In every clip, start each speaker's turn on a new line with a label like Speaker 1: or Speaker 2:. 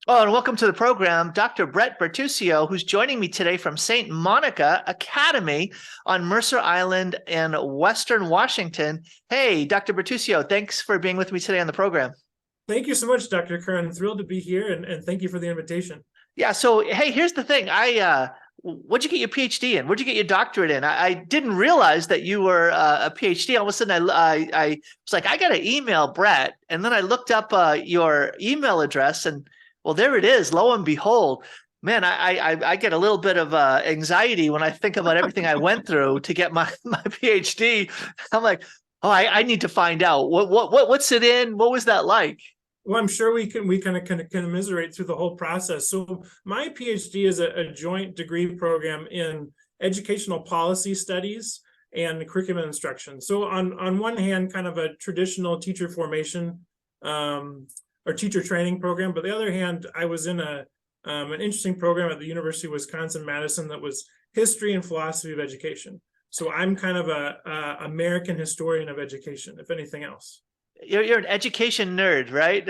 Speaker 1: Oh, and welcome to the program, Dr. Brett Bertucio, who's joining me today from St. Monica Academy on Mercer Island in Western Washington. Hey, Dr. Bertucio, thanks for being with me today on the program.
Speaker 2: Thank you so much, Dr. Curran. Thrilled to be here and thank you for the invitation.
Speaker 1: Yeah, so hey, here's the thing. What'd you get your PhD in? What'd you get your doctorate in? I didn't realize that you were a PhD. All of a sudden, I was like, I got to email Brett, and then I looked up your email address, and well, there it is. Lo and behold, man, I get a little bit of anxiety when I think about everything I went through to get my PhD. I'm like, oh, I need to find out what's it in. What was that like?
Speaker 2: Well, I'm sure we kind of commiserate through the whole process. So my PhD is a joint degree program in educational policy studies and curriculum instruction. So on one hand, kind of a traditional teacher formation or teacher training program, but the other hand, I was in an interesting program at the University of Wisconsin-Madison that was history and philosophy of education. So I'm kind of a American historian of education, if anything else.
Speaker 1: You're an education nerd, right?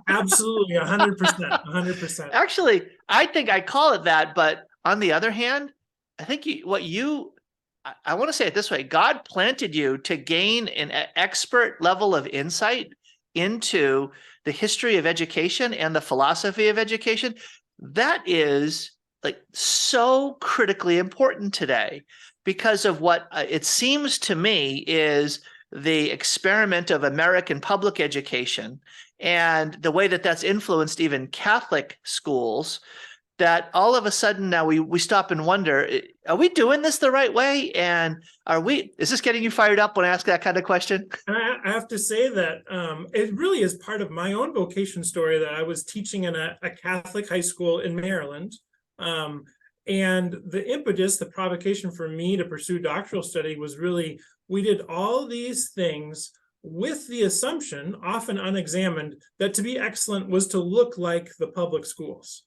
Speaker 2: Absolutely, 100%, 100%.
Speaker 1: Actually, I think I call it that, but on the other hand, I think I want to say it this way: God planted you to gain an expert level of insight into the history of education and the philosophy of education. That is like so critically important today because of what it seems to me is the experiment of American public education and the way that that's influenced even Catholic schools, that all of a sudden now we stop and wonder, are we doing this the right way? And is this getting you fired up when I ask that kind of question?
Speaker 2: I have to say that it really is part of my own vocation story that I was teaching in a Catholic high school in Maryland. And the impetus, the provocation for me to pursue doctoral study was really, we did all these things with the assumption, often unexamined, that to be excellent was to look like the public schools.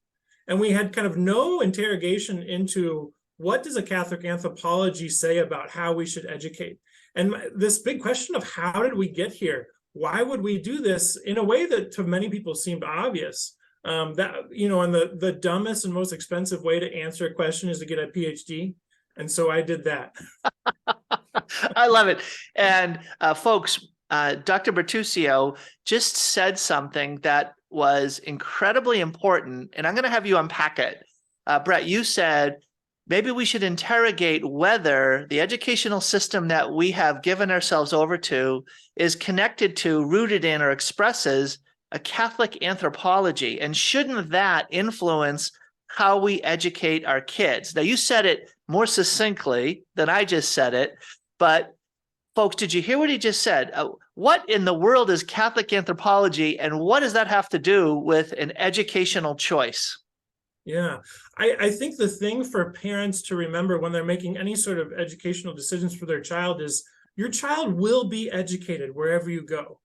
Speaker 2: And we had kind of no interrogation into what does a Catholic anthropology say about how we should educate? And this big question of how did we get here? Why would we do this in a way that to many people seemed obvious? And the dumbest and most expensive way to answer a question is to get a PhD. And so I did that.
Speaker 1: I love it. And folks, Dr. Bertucio just said something that was incredibly important, and I'm going to have you unpack it. Brett, you said maybe we should interrogate whether the educational system that we have given ourselves over to is connected to, rooted in, or expresses a Catholic anthropology, and shouldn't that influence how we educate our kids? Now, you said it more succinctly than I just said it, but folks, did you hear what he just said? What in the world is Catholic anthropology, and what does that have to do with an educational choice?
Speaker 2: Yeah, I think the thing for parents to remember when they're making any sort of educational decisions for their child is your child will be educated wherever you go.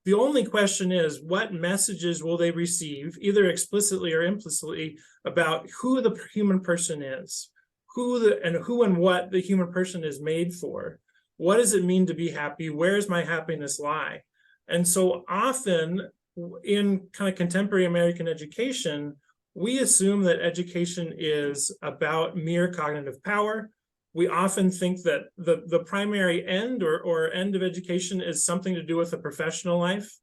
Speaker 2: The only question is, what messages will they receive, either explicitly or implicitly, about who the human person is, who and what the human person is made for. What does it mean to be happy? Where does my happiness lie? And so often in kind of contemporary American education, we assume that education is about mere cognitive power. We often think that the primary end or end of education is something to do with the professional life.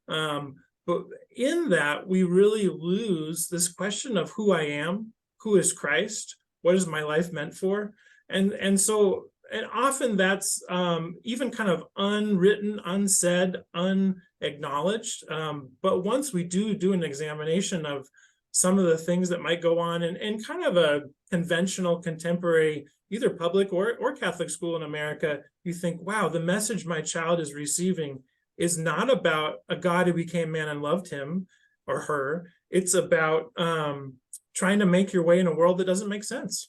Speaker 2: But in that, we really lose this question of who I am, who is Christ, what is my life meant for? And often that's even kind of unwritten, unsaid, unacknowledged. But once we do an examination of some of the things that might go on in kind of a conventional, contemporary, either public or Catholic school in America, you think, wow, the message my child is receiving is not about a God who became man and loved him or her. It's about trying to make your way in a world that doesn't make sense.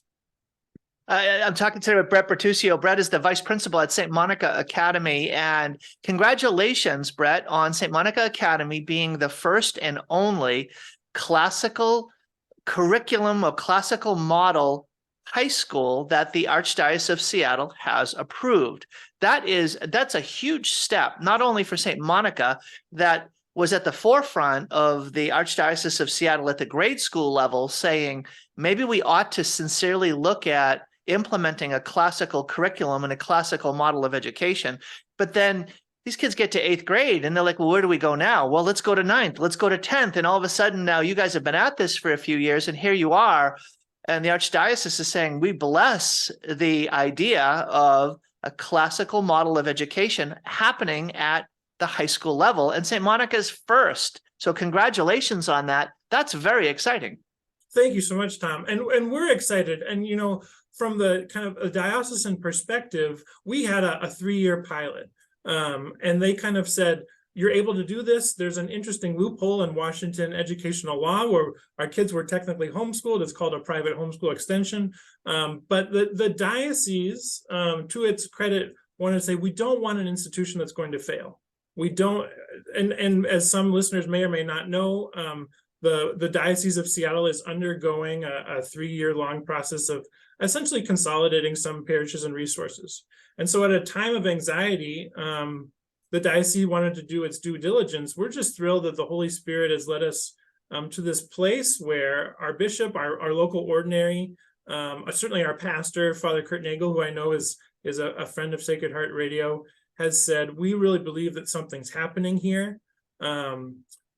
Speaker 1: I'm talking today with Brett Bertucio. Brett is the vice principal at St. Monica Academy. And congratulations, Brett, on St. Monica Academy being the first and only classical curriculum or classical model high school that the Archdiocese of Seattle has approved. That's a huge step, not only for St. Monica, that was at the forefront of the Archdiocese of Seattle at the grade school level, saying maybe we ought to sincerely look at implementing a classical curriculum and a classical model of education. But then these kids get to 8th grade and they're like, well, where do we go now? Well, let's go to 9th, let's go to 10th. And all of a sudden now you guys have been at this for a few years and here you are. And the Archdiocese is saying, we bless the idea of a classical model of education happening at the high school level, and St. Monica's first. So congratulations on that. That's very exciting.
Speaker 2: Thank you so much, Tom. And we're excited. And, you know, from the kind of a diocesan perspective, we had a 3-year pilot. And they kind of said, you're able to do this. There's an interesting loophole in Washington educational law where our kids were technically homeschooled. It's called a private homeschool extension. But the diocese, to its credit, wanted to say, we don't want an institution that's going to fail. We don't, and as some listeners may or may not know, the Diocese of Seattle is undergoing a 3-year long process of essentially consolidating some parishes and resources. And so at a time of anxiety, the diocese wanted to do its due diligence. We're just thrilled that the Holy Spirit has led us to this place where our bishop, our local ordinary, certainly our pastor, Father Kurt Nagel, who I know is a friend of Sacred Heart Radio, has said, we really believe that something's happening here.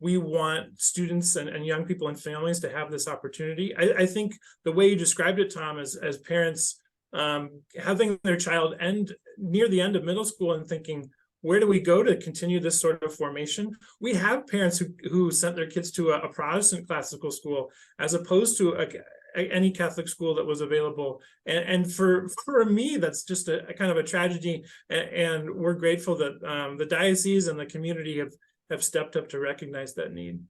Speaker 2: We want students and young people and families to have this opportunity. I think the way you described it, Tom, as parents having their child end near the end of middle school and thinking, where do we go to continue this sort of formation? We have parents who sent their kids to a Protestant classical school as opposed to any Catholic school that was available. And for me, that's just a kind of a tragedy. And we're grateful that the diocese and the community have stepped up to recognize that need.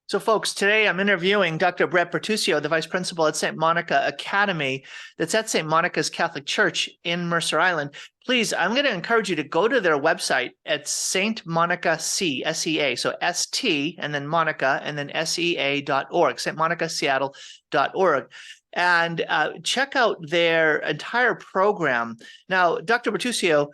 Speaker 1: So folks, today I'm interviewing Dr. Brett Bertucio, the vice principal at St. Monica Academy that's at St. Monica's Catholic Church in Mercer Island. Please, I'm going to encourage you to go to their website at St. Monica C, S-E-A, so S-T, and then Monica, and then S-E-A.org, stmonicaseattle.org. And check out their entire program. Now, Dr. Bertucio,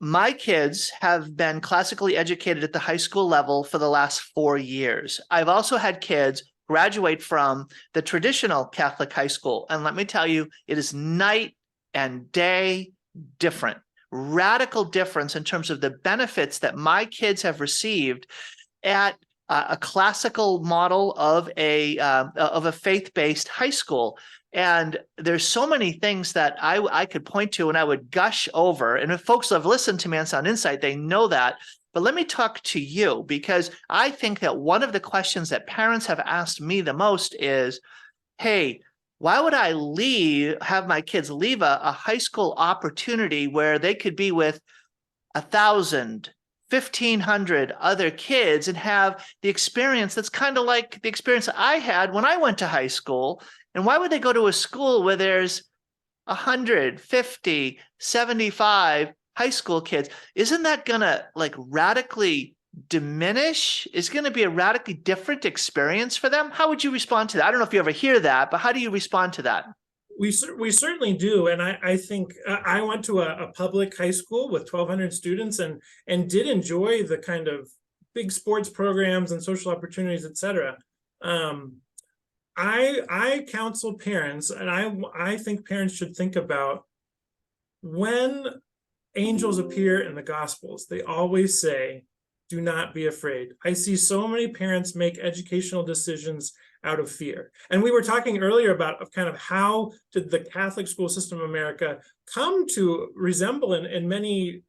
Speaker 1: my kids have been classically educated at the high school level for the last 4 years. I've also had kids graduate from the traditional Catholic high school. And let me tell you, it is night and day different, radical difference in terms of the benefits that my kids have received at a classical model of a faith-based high school. And there's so many things that I could point to and I would gush over. And if folks have listened to me on Sound Insight, they know that. But let me talk to you, because I think that one of the questions that parents have asked me the most is, hey, why would I have my kids leave a high school opportunity where they could be with 1,000, 1,500 other kids and have the experience that's kind of like the experience I had when I went to high school? And why would they go to a school where there's 150, 75 high school kids? Isn't that going to like radically diminish? It's going to be a radically different experience for them? How would you respond to that? I don't know if you ever hear that, but how do you respond to that?
Speaker 2: We certainly do. And I think I went to a public high school with 1,200 students and did enjoy the kind of big sports programs and social opportunities, et cetera. I counsel parents, and I think parents should think about when angels appear in the Gospels, they always say, do not be afraid. I see so many parents make educational decisions out of fear. And we were talking earlier about kind of how did the Catholic school system of America come to resemble in many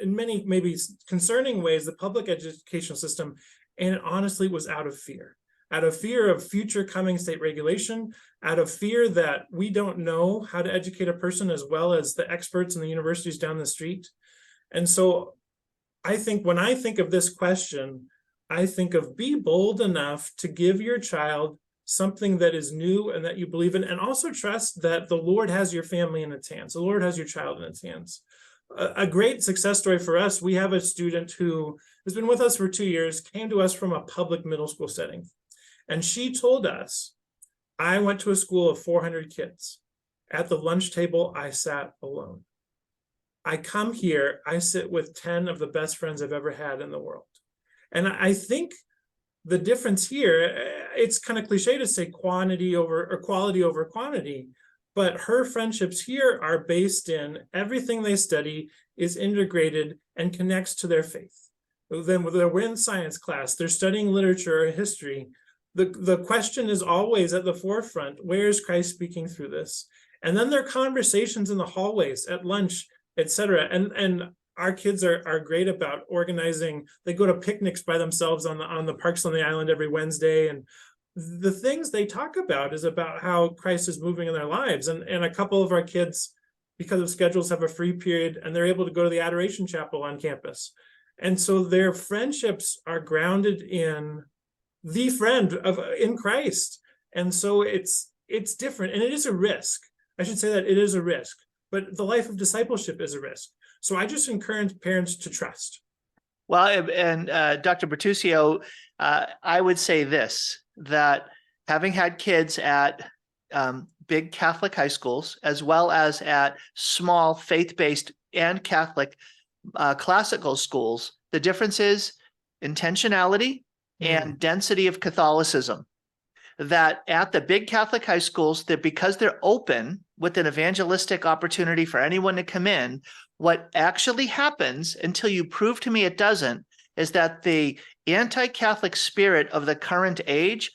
Speaker 2: maybe concerning ways the public educational system, and it honestly was out of fear of future coming state regulation, out of fear that we don't know how to educate a person as well as the experts in the universities down the street. And so I think when I think of this question, I think of be bold enough to give your child something that is new and that you believe in, and also trust that the Lord has your family in its hands. The Lord has your child in its hands. A great success story for us, we have a student who has been with us for 2 years, came to us from a public middle school setting. And she told us, I went to a school of 400 kids. At the lunch table, I sat alone. I come here, I sit with 10 of the best friends I've ever had in the world. And I think the difference here, it's kind of cliche to say quantity over or quality over quantity, but her friendships here are based in everything they study is integrated and connects to their faith. Then they're in science class, they're studying literature or history. The question is always at the forefront, where is Christ speaking through this? And then there are conversations in the hallways, at lunch, etc. And our kids are great about organizing. They go to picnics by themselves on the parks on the island every Wednesday. And the things they talk about is about how Christ is moving in their lives. And a couple of our kids, because of schedules, have a free period and they're able to go to the Adoration Chapel on campus. And so their friendships are grounded in the friend in Christ. And so it's different. And it is a risk. I should say that it is a risk, but the life of discipleship is a risk. So I just encourage parents to trust.
Speaker 1: Well, and Dr. Bertucio, I would say this, that having had kids at big Catholic high schools, as well as at small faith-based and Catholic classical schools, the difference is intentionality and density of Catholicism. That at the big Catholic high schools, that because they're open with an evangelistic opportunity for anyone to come in, what actually happens, until you prove to me it doesn't, is that the anti-Catholic spirit of the current age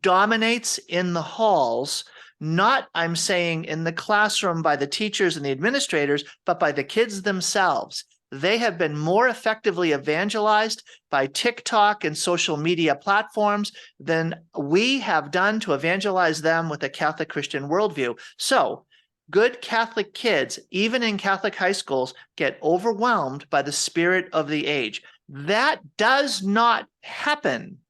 Speaker 1: dominates in the halls, not, I'm saying, in the classroom by the teachers and the administrators, but by the kids themselves. They have been more effectively evangelized by TikTok and social media platforms than we have done to evangelize them with a Catholic Christian worldview. So good Catholic kids, even in Catholic high schools, get overwhelmed by the spirit of the age. That does not happen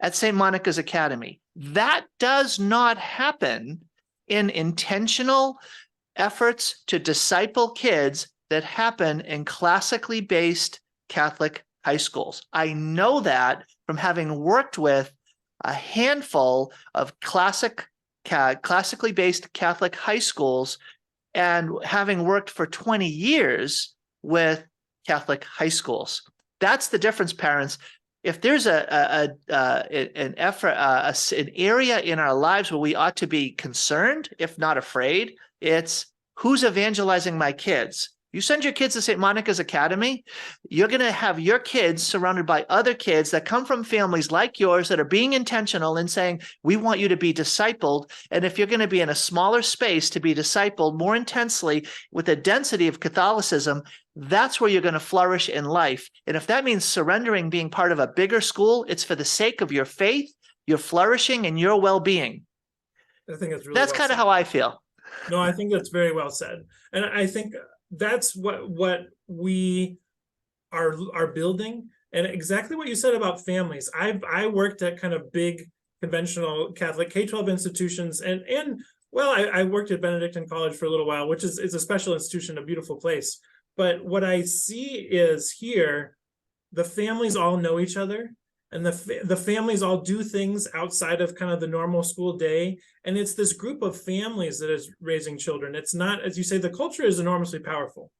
Speaker 1: at St. Monica's Academy. That does not happen in intentional efforts to disciple kids that happen in classically based Catholic high schools. I know that from having worked with a handful of classically based Catholic high schools and having worked for 20 years with Catholic high schools. That's the difference, parents. If there's an area in our lives where we ought to be concerned, if not afraid, it's who's evangelizing my kids. You send your kids to St. Monica's Academy, you're going to have your kids surrounded by other kids that come from families like yours that are being intentional and saying, we want you to be discipled. And if you're going to be in a smaller space to be discipled more intensely with a density of Catholicism, that's where you're going to flourish in life. And if that means surrendering being part of a bigger school, it's for the sake of your faith, your flourishing, and your well-being.
Speaker 2: I think that's really
Speaker 1: That's
Speaker 2: well
Speaker 1: kind of
Speaker 2: said.
Speaker 1: how I feel.
Speaker 2: No, I think that's very well said. And I think that's what we are building. And exactly what you said about families. I worked at kind of big conventional Catholic K-12 institutions, and well, I worked at Benedictine College for a little while, which is a special institution, a beautiful place. But what I see is here, the families all know each other, and the families all do things outside of kind of the normal school day. And it's this group of families that is raising children. It's not, as you say, the culture is enormously powerful.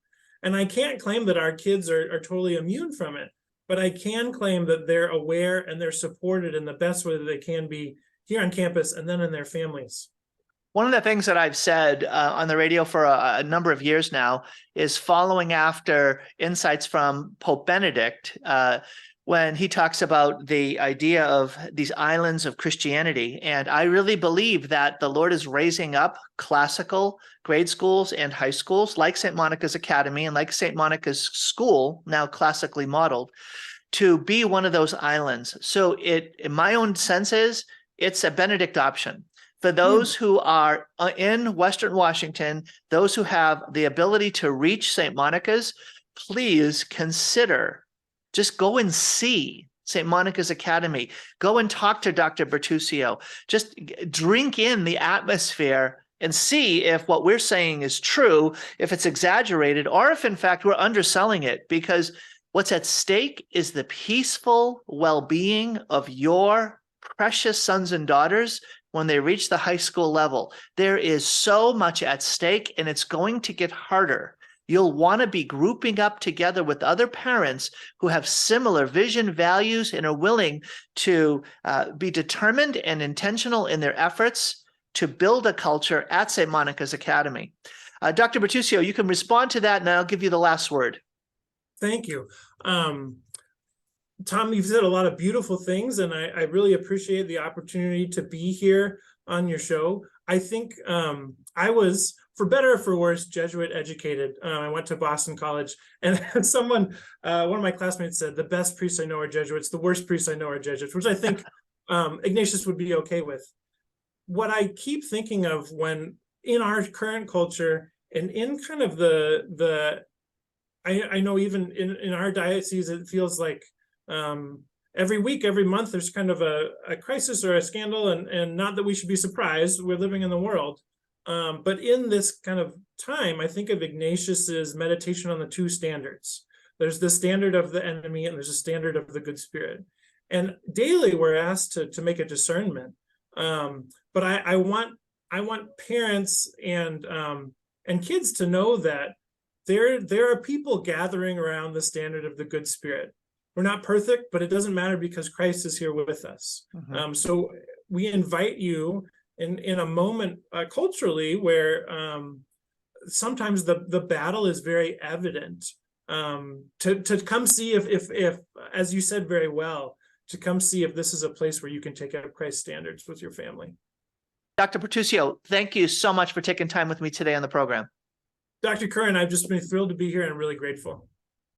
Speaker 2: And I can't claim that our kids are totally immune from it, but I can claim that they're aware and they're supported in the best way that they can be here on campus and then in their families.
Speaker 1: One of the things that I've said on the radio for a number of years now is following after insights from Pope Benedict, when he talks about the idea of these islands of Christianity. And I really believe that the Lord is raising up classical grade schools and high schools like St. Monica's Academy and like St. Monica's School, now classically modeled, to be one of those islands. So in my own sense is, it's a Benedict option. For those who are in Western Washington, those who have the ability to reach St. Monica's, please consider, just go and see St. Monica's Academy. Go and talk to Dr. Bertucio. Just drink in the atmosphere and see if what we're saying is true, if it's exaggerated, or if in fact we're underselling it. Because what's at stake is the peaceful well-being of your precious sons and daughters when they reach the high school level. There is so much at stake, and it's going to get harder. You'll want to be grouping up together with other parents who have similar vision, values, and are willing to be determined and intentional in their efforts to build a culture at St. Monica's Academy. Dr. Bertucio, you can respond to that, and I'll give you the last word.
Speaker 2: Thank you. Tom, you've said a lot of beautiful things, and I really appreciate the opportunity to be here on your show. I think I was, for better or for worse, Jesuit educated. I went to Boston College, and one of my classmates said, the best priests I know are Jesuits, the worst priests I know are Jesuits, which I think Ignatius would be okay with. What I keep thinking of when in our current culture and in kind of I know even in our diocese, it feels like every week, every month, there's kind of a crisis or a scandal, and not that we should be surprised, we're living in the world. But in this kind of time, I think of Ignatius's meditation on the two standards. There's the standard of the enemy, and there's a standard of the good spirit. And daily, we're asked to make a discernment. But I want parents and kids to know that there are people gathering around the standard of the good spirit. We're not perfect, but it doesn't matter because Christ is here with us. Mm-hmm. So we invite you in a moment culturally where sometimes the battle is very evident, to come see if, as you said very well, to come see if this is a place where you can take up Christ's standards with your family.
Speaker 1: Dr. Bertucio, thank you so much for taking time with me today on the program.
Speaker 2: Dr. Curran, I've just been thrilled to be here and really grateful.